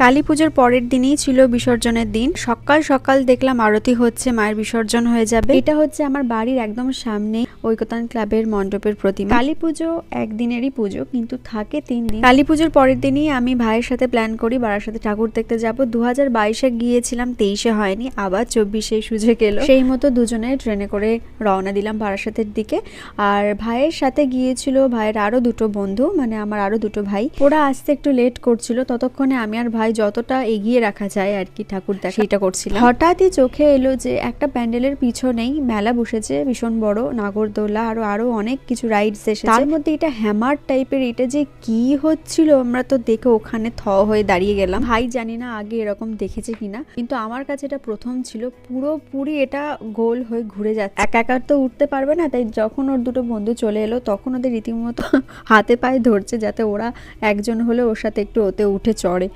কালী পুজোর পরের দিনই ছিল বিসর্জনের দিন। সকাল সকাল দেখলাম আরতি হচ্ছে, মায়ের বিসর্জন হয়ে যাবে। এটা হচ্ছে আমার বাড়ির একদম সামনে ঐকতান ক্লাবের মণ্ডপের প্রতিমা। কালী পুজো একদিনেরই পুজো, কিন্তু থাকে 3 দিন। কালী পুজোর পরের দিনই আমি ভাইয়ের সাথে প্ল্যান করি বারাসাতে ঠাকুর দেখতে যাব। 2022-এ গিয়েছিলাম, 23-এ হয়নি, আবার 24-এ সুযোগ এলো। সেই মতো দুজনে ট্রেনে করে রওনা দিলাম বারাসাতের দিকে। আর ভাইয়ের সাথে গিয়েছিল ভাইয়ের আরো দুটো বন্ধু, মানে আমার আরো দুটো ভাই। ওরা আসতে একটু লেট করছিল, ততক্ষণে আমি আর ভাই যতটা এগিয়ে রাখা যায় আর কি ঠাকুর দেখা সেটা করছিলাম। হঠাৎই চোখে এলো যে একটা প্যান্ডেলের পিছনেই মেলা বসেছে, ভীষণ বড়, নাগরদোলা আরো অনেক কিছু রাইডস এসেছে। তার মধ্যে এটা হ্যামার টাইপের, এটা যে কি হচ্ছিল আমরা তো দেখে ওখানে থ হয়ে দাঁড়িয়ে গেলাম। ভাই জানি না আগে এরকম দেখেছে কিনা, কিন্তু আমার কাছে এটা প্রথম ছিল। পুরোপুরি এটা গোল হয়ে ঘুরে যাচ্ছে, একা একা তো উঠতে পারবে না, তাই যখন ওর দুটো বন্ধু চলে এলো তখন ওদের রীতিমতো হাতে পায়ে ধরছে যাতে ওরা একজন হলে ওর সাথে একটু ওতে উঠে চড়ে।